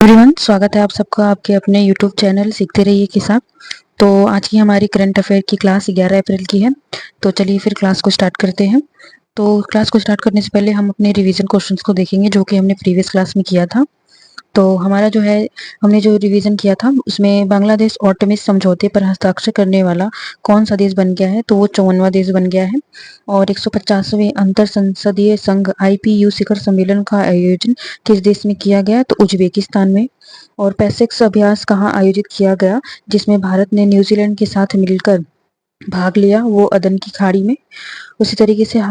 Everyone, स्वागत है आप सबका आपके अपने यूट्यूब चैनल सीखते रहिए के साथ। तो आज की हमारी करंट अफेयर की क्लास 11 अप्रैल की है। तो चलिए फिर क्लास को स्टार्ट करते हैं। तो क्लास को स्टार्ट करने से पहले हम अपने रिवीजन क्वेश्चंस को देखेंगे जो कि हमने प्रीवियस क्लास में किया था। तो हमारा जो है हमने जो रिवीजन किया था उसमें बांग्लादेश ऑर्टेमिस समझौते पर हस्ताक्षर करने वाला कौन सा देश बन गया है, तो वो 54वां देश बन गया है। और 150वें अंतर संसदीय संघ IPU शिखर सम्मेलन का आयोजन किस देश में किया गया, तो उज्बेकिस्तान में। और पैसिक्स अभ्यास कहाँ आयोजित किया गया जिसमें भारत ने न्यूजीलैंड के साथ मिलकर भाग लिया, वो अदन की खाड़ी में। उसी तरीके से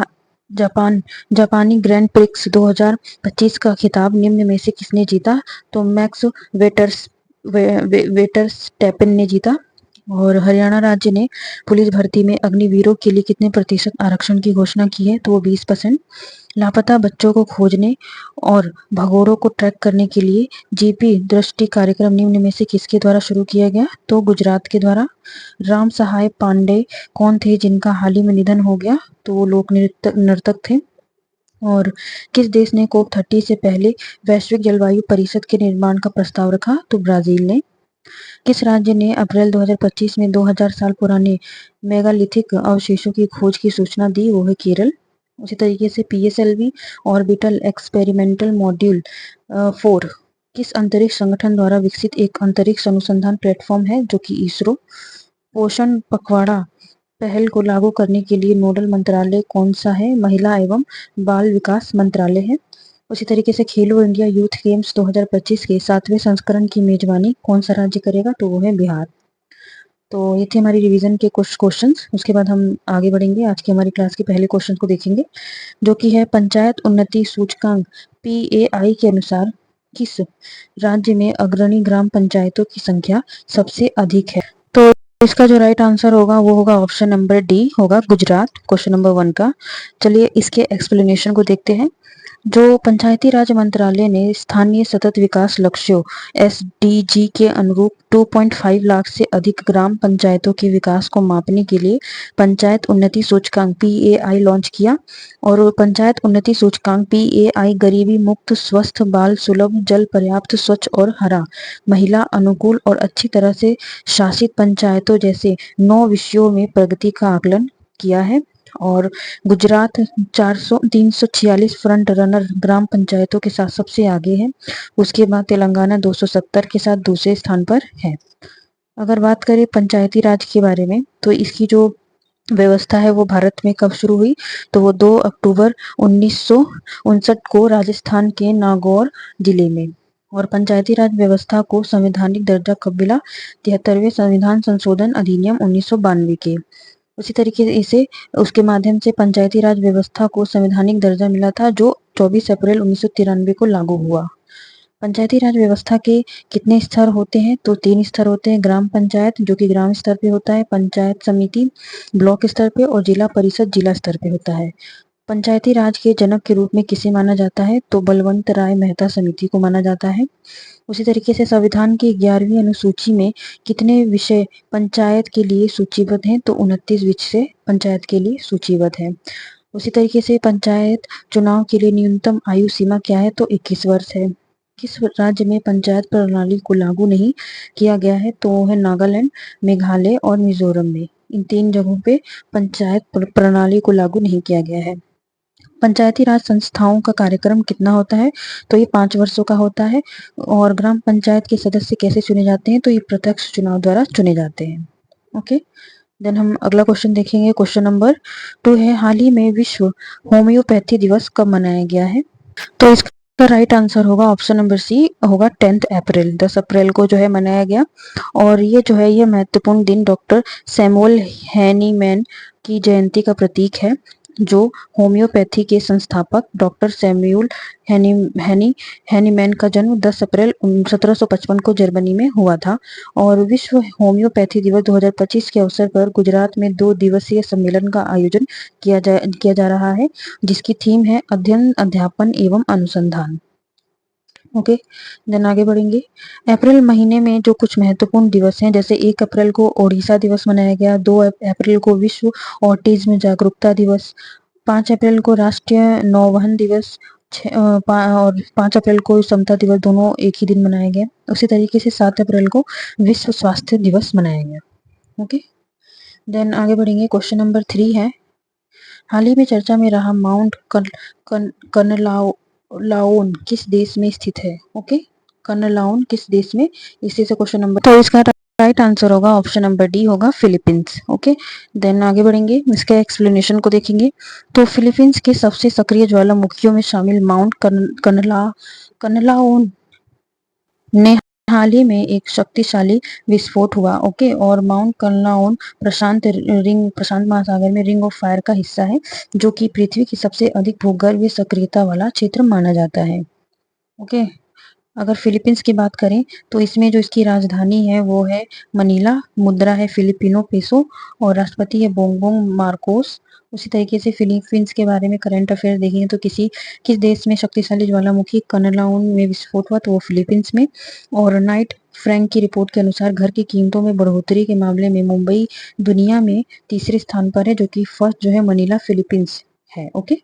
जापानी ग्रैंड प्रिक्स 2025 का खिताब निम्न में से किसने जीता, तो मैक्स वेटरस्टैपेन ने जीता। और हरियाणा राज्य ने पुलिस भर्ती में अग्निवीरों के लिए कितने प्रतिशत आरक्षण की घोषणा की है, तो वो 20%। लापता बच्चों को खोजने और भगोड़ों को ट्रैक करने के लिए जीपी दृष्टि कार्यक्रम निम्न में से किसके द्वारा शुरू किया गया, तो गुजरात के द्वारा। राम सहाय पांडे कौन थे जिनका हाल ही में निधन हो गया, तो वो लोक नर्तक थे। और किस देश ने COP30 से पहले वैश्विक जलवायु परिषद के निर्माण का प्रस्ताव रखा, तो ब्राजील ने। किस राज्य ने अप्रैल 2025 में 2000 साल पुराने मेगालिथिक अवशेषों की खोज की सूचना दी, वो है केरल। उसी तरीके से PSLV ऑर्बिटल एक्सपेरिमेंटल मॉड्यूल 4 किस अंतरिक्ष संगठन द्वारा विकसित एक अंतरिक्ष अनुसंधान प्लेटफॉर्म है, जो कि इसरो। पोषण पखवाड़ा पहल को लागू करने के लिए नोडल मंत्रालय कौन सा है, महिला एवं बाल विकास मंत्रालय है। उसी तरीके से खेलो इंडिया यूथ गेम्स 2025 के 7वें संस्करण की मेजबानी कौन सा राज्य करेगा, तो वो है बिहार। तो ये थे हमारी रिवीजन के कुछ क्वेश्चंस। उसके बाद हम आगे बढ़ेंगे, आज की हमारी क्लास के पहले क्वेश्चन को देखेंगे जो कि है पंचायत उन्नति सूचकांक PAI के अनुसार किस राज्य में अग्रणी ग्राम पंचायतों की संख्या सबसे अधिक है। तो इसका जो राइट आंसर होगा वो होगा ऑप्शन नंबर डी होगा गुजरात, क्वेश्चन नंबर 1 का। चलिए इसके एक्सप्लेनेशन को देखते हैं। जो पंचायती राज मंत्रालय ने स्थानीय सतत विकास लक्ष्यों SDG के अनुरूप 2.5 लाख से अधिक ग्राम पंचायतों के विकास को मापने के लिए पंचायत उन्नति सूचकांक PAI लॉन्च किया। और पंचायत उन्नति सूचकांक PAI गरीबी मुक्त, स्वस्थ, बाल सुलभ, जल पर्याप्त, स्वच्छ और हरा, महिला अनुकूल और अच्छी तरह से शासित पंचायतों जैसे 9 विषयों में प्रगति का आकलन किया है। और गुजरात 346 फ्रंट रनर ग्राम पंचायतों के साथ सबसे आगे है। उसके बाद तेलंगाना 270 के साथ दूसरे स्थान पर है। अगर बात करें पंचायती राज के बारे में, तो इसकी जो व्यवस्था है वो भारत में कब शुरू हुई, तो वो 2 अक्टूबर 1959 को राजस्थान के नागौर जिले में। और पंचायती राज व्यवस्था को संवैधानिक दर्जा कब मिला, 73वें संविधान संशोधन अधिनियम 1992 के। उसी तरीके से उसके माध्यम से पंचायती राज व्यवस्था को संवैधानिक दर्जा मिला था, जो 24 अप्रैल 1993 को लागू हुआ। पंचायती राज व्यवस्था के कितने स्तर होते हैं, तो 3 स्तर होते हैं। ग्राम पंचायत जो कि ग्राम स्तर पे होता है, पंचायत समिति ब्लॉक स्तर पे, और जिला परिषद जिला स्तर पे होता है। पंचायती राज के जनक के रूप में किसे माना जाता है, तो बलवंत राय मेहता समिति को माना जाता है। उसी तरीके से संविधान की 11वीं अनुसूची में कितने विषय पंचायत के लिए सूचीबद्ध हैं, तो 29 विषय पंचायत के लिए सूचीबद्ध है। उसी तरीके से पंचायत चुनाव के लिए न्यूनतम आयु सीमा क्या है, तो 21 वर्ष है। किस राज्य में पंचायत प्रणाली को लागू नहीं किया गया है, तो वो है नागालैंड, मेघालय और मिजोरम में। इन 3 जगहों पे पंचायत प्रणाली को लागू नहीं किया गया है। पंचायती राज संस्थाओं का कार्यक्रम कितना होता है, तो ये 5 वर्षों का होता है। और ग्राम पंचायत के सदस्य कैसे चुने जाते हैं, तो ये प्रत्यक्ष चुनाव द्वारा चुने जाते हैं। ओके, देन हम अगला क्वेश्चन देखेंगे। क्वेश्चन नंबर 2 है, हाल ही में विश्व होम्योपैथी दिवस कब मनाया गया है, तो इसका राइट आंसर होगा ऑप्शन नंबर सी होगा 10 अप्रैल, 10 अप्रैल को जो है मनाया गया। और ये जो है ये महत्वपूर्ण दिन डॉक्टर सैमुअल हैनीमैन की जयंती का प्रतीक है, जो होम्योपैथी के संस्थापक डॉक्टर सैमुअल हैनीमैन का जन्म 10 अप्रैल 1755 को जर्मनी में हुआ था। और विश्व होम्योपैथी दिवस 2025 के अवसर पर गुजरात में 2 दिवसीय सम्मेलन का आयोजन किया जा रहा है, जिसकी थीम है अध्ययन, अध्यापन एवं अनुसंधान। ओके, देन आगे बढ़ेंगे। अप्रैल महीने में जो कुछ महत्वपूर्ण दिवस हैं, जैसे 1 अप्रैल को ओडिशा दिवस मनाया गया, 2 अप्रैल को विश्व ऑटिज्म जागरूकता दिवस, 5 अप्रैल को राष्ट्रीय नौवहन दिवस, और 5 अप्रैल को समता दिवस दोनों एक ही दिन मनाया गया। उसी तरीके से 7 अप्रैल को विश्व स्वास्थ्य दिवस मनाया गया। ओके, देन आगे बढ़ेंगे। क्वेश्चन नंबर 3 है, हाल ही में चर्चा में रहा माउंट कर्नलाउन किस देश में स्थित है? ओके, कर्नलाउन किस देश में स्थित है? क्वेश्चन नंबर, तो इसका राइट आंसर होगा ऑप्शन नंबर डी होगा फिलीपींस। ओके, देन आगे बढ़ेंगे, इसके एक्सप्लेनेशन को देखेंगे। तो फिलीपींस के सबसे सक्रिय ज्वालामुखियों में शामिल माउंट कर्नलाउन ने हाल ही में एक शक्तिशाली विस्फोट हुआ। ओके, और माउंट कर्नलाउन प्रशांत महासागर में रिंग ऑफ फायर का हिस्सा है, जो कि पृथ्वी की सबसे अधिक भूगर्भीय सक्रियता वाला क्षेत्र माना जाता है। ओके, अगर फिलीपींस की बात करें तो इसमें जो इसकी राजधानी है वो है मनीला, मुद्रा है फिलिपिनो पेसो और राष्ट्रपति है बोंगबोंग मार्कोस। उसी तरीके से फिलीपींस के बारे में करंट अफेयर देखेंगे तो किस देश में शक्तिशाली ज्वालामुखी कर्नलाउन में विस्फोट हुआ, तो वो फिलीपींस में। और नाइट फ्रैंक की रिपोर्ट के अनुसार घर की कीमतों में बढ़ोतरी के मामले में मुंबई दुनिया में तीसरे स्थान पर है, जो कि फर्स्ट जो है मनीला फिलीपींस है। ओके,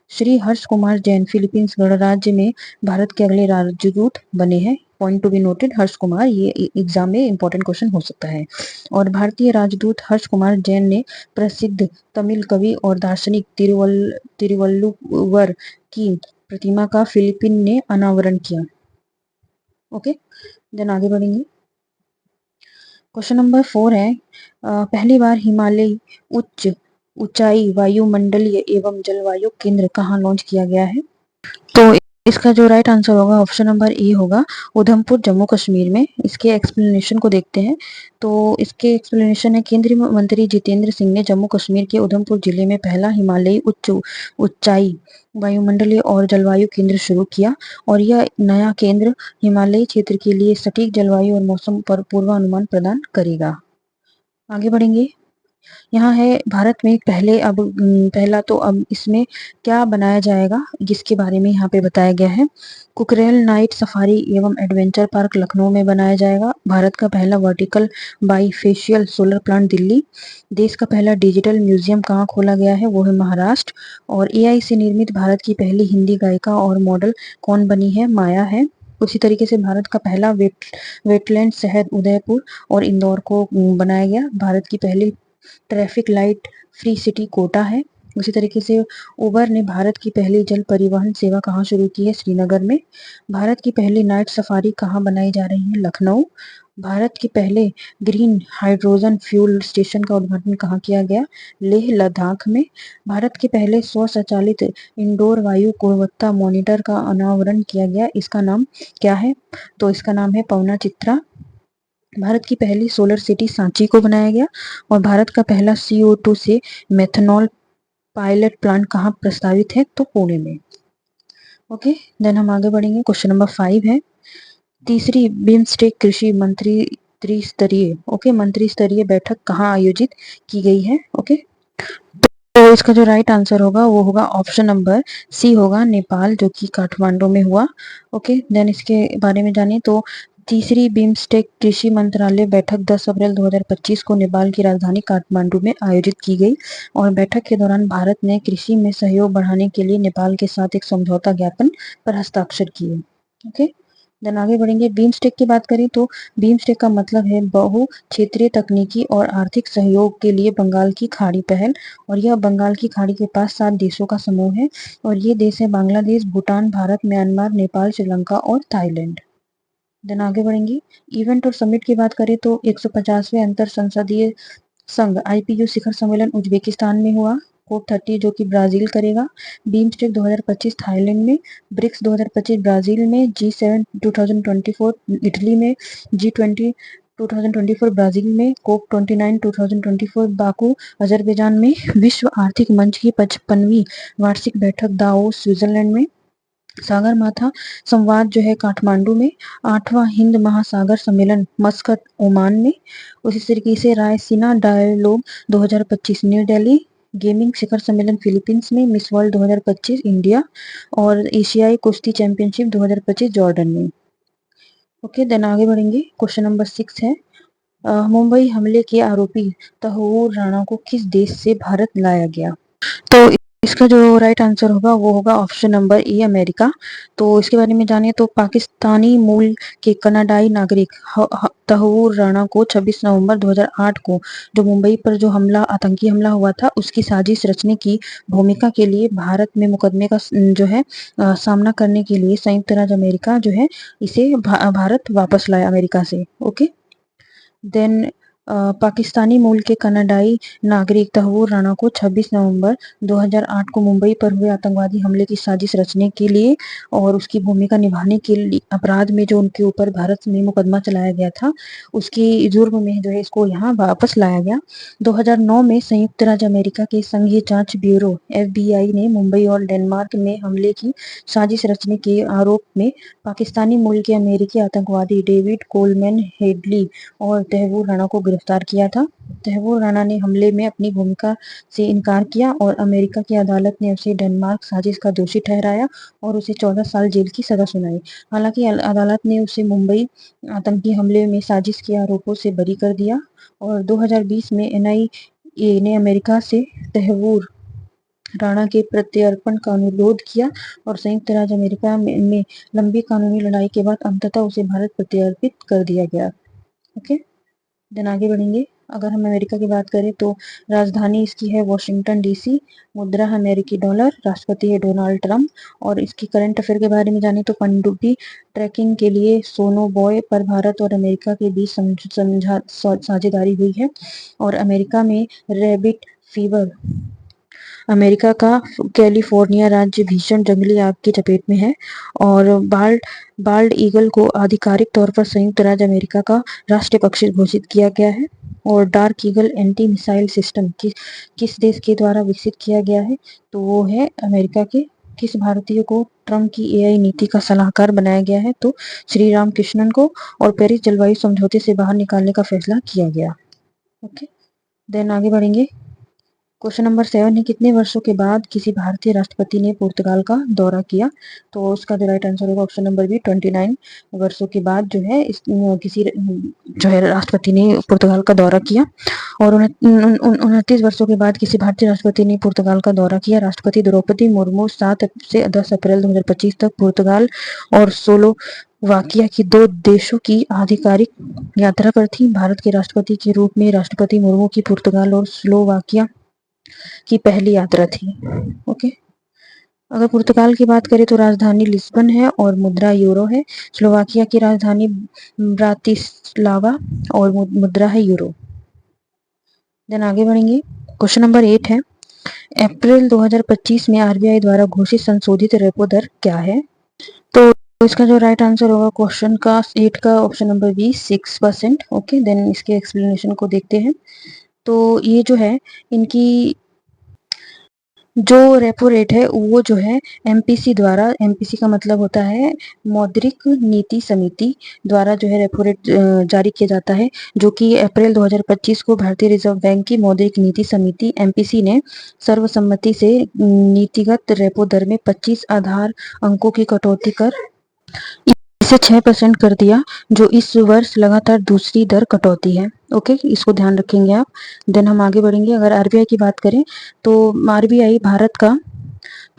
श्री हर्ष कुमार जैन फिलीपींस गणराज्य में भारत के अगले राजदूत बने हैं। Point to be noted, Harsh Kumar, ये एग्जाम में इंपॉर्टेंट क्वेश्चन हो सकता है। और भारतीय राजदूत हर्ष कुमार जैन ने प्रसिद्ध तमिल कवि और दार्शनिक तिरुवल्लुवर की प्रतिमा का फिलीपीन ने अनावरण किया। ओके, देन आगे बढ़ेंगे। क्वेश्चन नंबर 4 है, पहली बार हिमालय ऊंचाई वायुमंडलीय एवं जलवायु केंद्र कहाँ लॉन्च किया गया है? तो इसका जो राइट आंसर होगा ऑप्शन नंबर ए होगा उधमपुर, जम्मू कश्मीर में। इसके एक्सप्लेनेशन को देखते हैं। तो इसके एक्सप्लेनेशन है, केंद्रीय मंत्री जितेंद्र सिंह ने जम्मू कश्मीर के उधमपुर जिले में पहला हिमालयी ऊंचाई वायुमंडलीय और जलवायु केंद्र शुरू किया, और यह नया केंद्र हिमालयी क्षेत्र के लिए सटीक जलवायु और मौसम पर पूर्वानुमान प्रदान करेगा। आगे बढ़ेंगे। यहाँ है भारत में पहला तो अब इसमें क्या बनाया जाएगा, जिसके बारे में यहाँ पे बताया गया है। कुकरेल नाइट सफारी एवं एडवेंचर पार्क लखनऊ में बनाया जाएगा। भारत का पहला vertical bifacial solar plant Delhi. देश का पहला डिजिटल म्यूजियम कहाँ खोला गया है, वो है महाराष्ट्र। और एआई से निर्मित भारत की पहली हिंदी गायिका और मॉडल कौन बनी है, माया है। उसी तरीके से भारत का पहला वेटलैंड शहर उदयपुर और इंदौर को बनाया गया। भारत की पहली traffic light free city Kota है। उसी तरीके से उबर ने भारत की पहली जल परिवहन सेवा कहाँ शुरू की है, श्रीनगर में। भारत की पहली नाइट सफारी कहाँ बनाई जा रही है, लखनऊ। भारत के पहले ग्रीन हाइड्रोजन फ्यूल स्टेशन का उद्घाटन कहाँ किया गया, लेह लद्दाख में। भारत के पहले स्वचालित इंडोर वायु गुणवत्ता मॉनिटर का अनावरण किया गया, इसका नाम क्या है, तो इसका नाम है पवना चित्रा। भारत की पहली सोलर सिटी सांची को बनाया गया। और भारत का पहला CO2 से मेथनॉल पायलट प्लांट कहाँ प्रस्तावित है, तो पुणे में। ओके, देन हम आगे बढ़ेंगे। क्वेश्चन नंबर 5 है, तीसरी बिम्स्टेक कृषि मंत्री स्तरीय बैठक कहाँ आयोजित की गई है? ओके, तो इसका जो राइट आंसर होगा वो होगा ऑप्शन नंबर सी होगा नेपाल, जो कि काठमांडू में हुआ। ओके, देन इसके बारे में जानिए। तो तीसरी बिम्स्टेक कृषि मंत्रालय बैठक 10 अप्रैल 2025 को नेपाल की राजधानी काठमांडू में आयोजित की गई, और बैठक के दौरान भारत ने कृषि में सहयोग बढ़ाने के लिए नेपाल के साथ एक समझौता ज्ञापन पर हस्ताक्षर किए। ओके, देन आगे बढ़ेंगे। बीम्स्टेक की बात करें तो बीम्स्टेक का मतलब है बहु क्षेत्रीय तकनीकी और आर्थिक सहयोग के लिए बंगाल की खाड़ी पहल, और यह बंगाल की खाड़ी के पास 7 देशों का समूह है, और ये देश है बांग्लादेश, भूटान, भारत, म्यांमार, नेपाल, श्रीलंका और थाईलैंड। देन आगे बढ़ेंगे। इवेंट और समिट की बात करें तो 150वें अंतर संसदीय संघ IPU शिखर सम्मेलन उज्बेकिस्तान में हुआ। COP30 जो कि ब्राजील करेगा। बीम्स्टेक 2025 थाईलैंड में। ब्रिक्स 2025 ब्राजील में। G7 2024 इटली में। G20 2024 ब्राजील में। COP29 2024 बाकू अजरबैजान में। विश्व आर्थिक मंच की 55वीं वार्षिक बैठक दावोस स्विट्जरलैंड में। सागर माथा संवाद जो है काठमांडू में। 8वां हिंद महासागर सम्मेलन मस्कट ओमान में। उसी तरीके से Raisina dialogue 2025 New Delhi. Gaming शिखर सम्मेलन फिलीपींस में। मिस वर्ल्ड 2025 इंडिया, और एशियाई कुश्ती चैंपियनशिप 2025 जॉर्डन में। ओके, देन आगे बढ़ेंगे। क्वेश्चन नंबर 6 है, मुंबई हमले के आरोपी तहव्वुर राणा को किस देश से भारत लाया गया? तो इसका जो राइट आंसर होगा वो होगा ऑप्शन नंबर ए अमेरिका। तो इसके बारे में जानिए तो पाकिस्तानी मूल के कनाडाई नागरिक तहव्वुर राणा को 26 नवंबर 2008 को जो मुंबई पर जो हमला आतंकी हमला हुआ था उसकी साजिश रचने की भूमिका के लिए भारत में मुकदमे का जो है सामना करने के लिए संयुक्त राज्य अमेरिका जो है इसे भारत वापस लाया अमेरिका से। ओके, देन पाकिस्तानी मूल के कनाडाई नागरिक तहव्वुर राणा को 26 नवंबर 2008 को मुंबई पर हुए आतंकवादी हमले की साजिश रचने के लिए और उसकी भूमिका निभाने के लिए अपराध में जो उनके ऊपर भारत में मुकदमा चलाया गया था उसकी जुर्म में जो है इसको यहाँ वापस लाया गया। 2009 में संयुक्त राज्य अमेरिका के संघीय जांच ब्यूरो FBI ने मुंबई और डेनमार्क में हमले की साजिश रचने के आरोप में पाकिस्तानी मूल के अमेरिकी आतंकवादी डेविड कोलमैन हेडली और तहव्वुर राणा को गिरफ्तार किया था। तहव्वुर राणा ने हमले में अपनी भूमिका से इनकार किया और अमेरिका की अदालत ने उसे डेनमार्क साजिश का दोषी ठहराया और उसे 14 साल जेल की सजा सुनाई। हालांकि अदालत ने उसे मुंबई आतंकी हमले में साजिश के आरोपों से बरी कर दिया और 2020 में NIA ने अमेरिका से तहव्वुर राणा के प्रत्यर्पण का अनुरोध किया और संयुक्त राज्य अमेरिका में लंबी कानूनी लड़ाई के बाद अंततः उसे भारत प्रत्यर्पित कर दिया गया। ओके, देन आगे बढ़ेंगे। अगर हम अमेरिका की बात करें तो राजधानी इसकी है वॉशिंगटन DC, मुद्रा है अमेरिकी डॉलर, राष्ट्रपति है डोनाल्ड ट्रंप और इसकी करंट अफेयर के बारे में जाने तो पनडुब्बी ट्रैकिंग के लिए सोनो बॉय पर भारत और अमेरिका के बीच साझेदारी हुई है और अमेरिका में रैबिट फीवर अमेरिका का कैलिफोर्निया राज्य भीषण जंगली आग की चपेट में है और बाल्ड ईगल को आधिकारिक तौर पर संयुक्त राज्य अमेरिका का राष्ट्रीय पक्षी घोषित किया गया है और dark eagle anti missile system किस देश के द्वारा विकसित किया गया है तो वो है अमेरिका के। किस भारतीय को ट्रंप की AI नीति का सलाहकार बनाया गया है तो श्री राम कृष्णन को और पेरिस जलवायु समझौते से बाहर निकालने का फैसला किया गया। ओके, देन आगे बढ़ेंगे। क्वेश्चन नंबर 7 है कितने वर्षों के बाद किसी भारतीय राष्ट्रपति ने पुर्तगाल का दौरा किया तो उसका जो राइट आंसर होगा ऑप्शन नंबर बी 29 वर्षों के बाद जो है किसी जो है राष्ट्रपति ने पुर्तगाल का दौरा किया और 29 वर्षों के बाद किसी भारतीय राष्ट्रपति ने पुर्तगाल का दौरा किया। राष्ट्रपति द्रौपदी मुर्मू 7 से 10 अप्रैल 2025 तक पुर्तगाल और स्लोवाकिया की 2 देशों की आधिकारिक यात्रा पर थी। भारत के राष्ट्रपति के रूप में राष्ट्रपति मुर्मू की पुर्तगाल और स्लोवाकिया की पहली यात्रा थी। ओके, अगर पुर्तगाल की बात करें तो राजधानी लिस्बन है और मुद्रा यूरो है। स्लोवाकिया की राजधानी ब्रातिस्लावा और मुद्रा है यूरो। देन आगे बढ़ेंगे। क्वेश्चन नंबर 8 है अप्रैल 2025 में RBI द्वारा घोषित संशोधित रेपो दर क्या है तो इसका जो राइट आंसर होगा क्वेश्चन का 8 का option number B 6%। Okay, then इसके एक्सप्लेनेशन को देखते हैं। तो ये जो है इनकी जो रेपो रेट है वो जो है MPC द्वारा, MPC का मतलब होता है मौद्रिक नीति समिति द्वारा जो है रेपो रेट जारी किया जाता है जो कि अप्रैल 2025 को भारतीय रिजर्व बैंक की मौद्रिक नीति समिति MPC ने सर्वसम्मति से नीतिगत रेपो दर में 25 आधार अंकों की कटौती कर इसे 6% कर दिया जो इस वर्ष लगातार दूसरी दर कटौती है। ओके, इसको ध्यान रखेंगे आप। देन हम आगे बढ़ेंगे। अगर RBI की बात करें तो RBI भारत का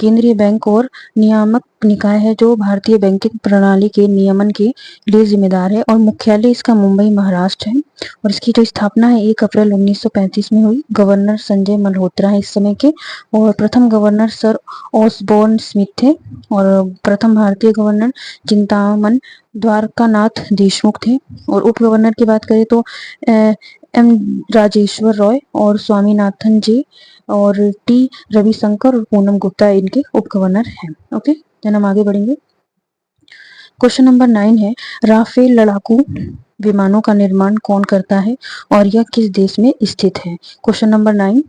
केंद्रीय बैंक और नियामक निकाय है जो भारतीय बैंकिंग प्रणाली के नियमन के लिए जिम्मेदार है और मुख्यालय इसका मुंबई महाराष्ट्र है और इसकी जो स्थापना है 1 अप्रैल 1935 में हुई। गवर्नर संजय मल्होत्रा है इस समय के और प्रथम गवर्नर सर ऑसबोर्न स्मिथ थे और प्रथम भारतीय गवर्नर चिंतामन द्वारकानाथ देशमुख थे और उप गवर्नर की बात करें तो M राजेश्वर रॉय और स्वामीनाथन जी और T रविशंकर और पूनम गुप्ता इनके उप गवर्नर हैं। ओके, देन हम आगे बढ़ेंगे। क्वेश्चन नंबर 9 है राफेल लड़ाकू विमानों का निर्माण कौन करता है और यह किस देश में स्थित है। क्वेश्चन नंबर 9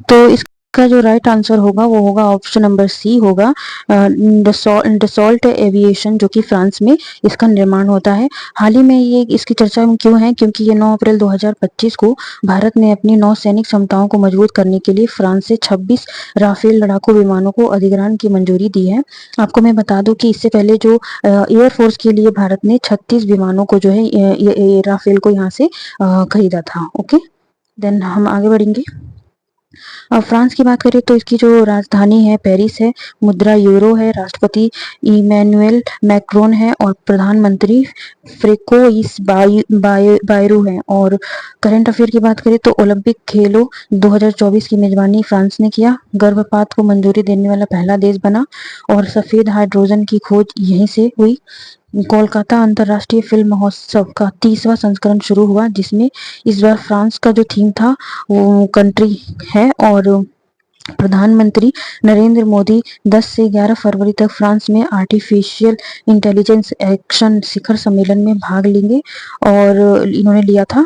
तो इसका जो राइट आंसर होगा वो होगा ऑप्शन नंबर सी होगा डसॉल्ट एविएशन जो कि फ्रांस में इसका निर्माण होता है। हाल ही में ये इसकी चर्चा क्यों है क्योंकि ये 9 अप्रैल 2025 को भारत ने अपनी नौसैनिक क्षमताओं को मजबूत करने के लिए फ्रांस से 26 राफेल लड़ाकू विमानों को अधिग्रहण की मंजूरी दी है। आपको मैं बता दूं कि इससे पहले जो एयरफोर्स के लिए भारत ने 36 विमानों को जो है राफेल को यहाँ से खरीदा था। ओके, देन हम आगे बढ़ेंगे। अब फ्रांस की बात करें तो इसकी जो राजधानी है पेरिस है, मुद्रा यूरो है, राष्ट्रपति इमैनुअल मैक्रोन है और प्रधानमंत्री फ्रेकोइस बायरू है। और करंट अफेयर की बात करें तो ओलंपिक खेलों 2024 की मेजबानी फ्रांस ने किया, गर्भपात को मंजूरी देने वाला पहला देश बना और सफेद हाइड्रोजन की खोज यहीं से हुई। कोलकाता अंतर्राष्ट्रीय फिल्म महोत्सव का 30वां संस्करण शुरू हुआ, जिसमें इस बार फ्रांस का जो थीम था वो कंट्री है। और प्रधानमंत्री नरेंद्र मोदी 10 से 11 फरवरी तक फ्रांस में आर्टिफिशियल इंटेलिजेंस एक्शन शिखर सम्मेलन में भाग लेंगे और इन्होंने लिया था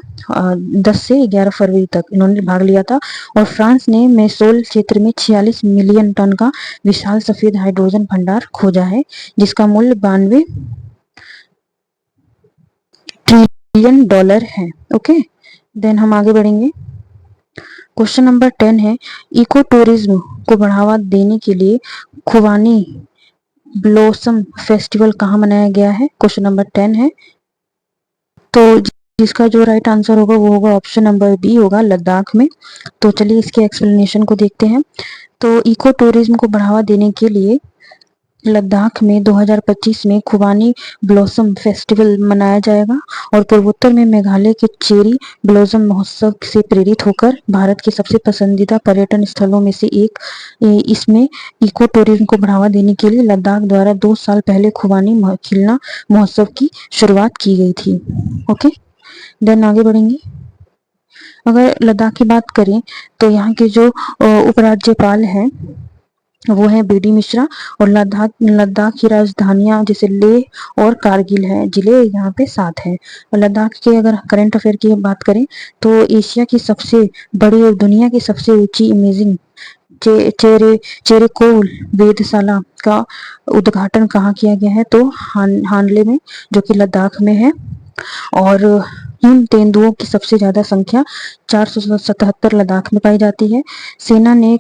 10 से 11 फरवरी तक इन्होंने भाग लिया था। और फ्रांस ने मेसोल क्षेत्र में 46 मिलियन टन का विशाल सफेद हाइड्रोजन भंडार खोजा है, जिसका मूल्य $92 ट्रिलियन है। ओके, देन हम आगे बढ़ेंगे। क्वेश्चन नंबर 10 है, इको टूरिज्म को बढ़ावा देने के लिए खुबानी ब्लॉसम फेस्टिवल कहाँ मनाया गया है? क्वेश्चन नंबर 10 है, तो जिसका जो राइट आंसर होगा वो होगा ऑप्शन नंबर बी होगा, लद्दाख में। तो चलिए इसके एक्सप्लेनेशन को देखते हैं। तो इको टूरिज्म को बढ़ावा देने के लिए लद्दाख में 2025 में खुबानी ब्लॉसम फेस्टिवल मनाया जाएगा और पूर्वोत्तर में मेघालय के चेरी ब्लॉसम महोत्सव से प्रेरित होकर भारत के सबसे पसंदीदा पर्यटन स्थलों में से एक इसमें इको टूरिज्म को बढ़ावा देने के लिए लद्दाख द्वारा 2 साल पहले खुबानी खिलना महोत्सव की शुरुआत की गई थी। ओके, देन आगे बढ़ेंगे। अगर लद्दाख की बात करें तो यहाँ के जो उपराज्यपाल हैं वो है बीडी मिश्रा और लद्दाख की राजधानियां जैसे लेह और कारगिल है, जिले यहाँ पे 7 है। और लद्दाख के अगर करंट अफेयर की बात करें तो एशिया की सबसे बड़ी और दुनिया की सबसे ऊंची इमेजिंग चेरेकोल वेधशाला का उद्घाटन कहाँ किया गया है? तो हानले में, जो कि लद्दाख में है। और हिम तेंदुओं की सबसे ज्यादा संख्या 477 लद्दाख में पाई जाती है। सेना ने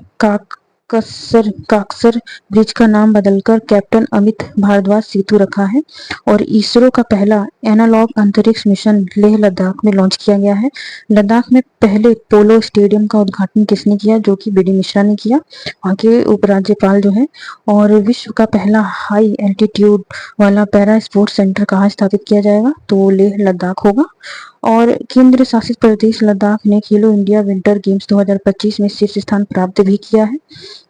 काकसर ब्रिज का नाम बदलकर कैप्टन अमित भारद्वाज सेतु रखा है। और इसरो का पहला एनालॉग अंतरिक्ष मिशन लेह लद्दाख में लॉन्च किया गया है। लद्दाख में पहले पोलो स्टेडियम का उद्घाटन किसने किया? जो कि बीडी मिश्रा ने किया, वहाँ के उपराज्यपाल जो है। और विश्व का पहला हाई एल्टीट्यूड वाला पैरा स्पोर्ट्स सेंटर कहाँ स्थापित किया जाएगा? तो लेह लद्दाख होगा। और केंद्र शासित प्रदेश लद्दाख ने खेलो इंडिया विंटर गेम्स 2025 में शीर्ष स्थान प्राप्त भी किया है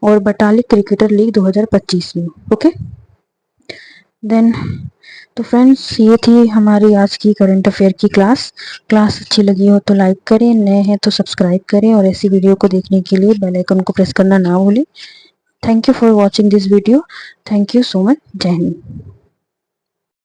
और बटालिक क्रिकेटर लीग 2025 में। ओके, देन तो फ्रेंड्स ये थी हमारी आज की करंट अफेयर की क्लास अच्छी लगी हो तो लाइक करें, नए हैं तो सब्सक्राइब करें और ऐसी वीडियो को देखने के लिए बेल आइकन को प्रेस करना ना भूलें। Thank you for watching this video. Thank you so much. जय हिंद।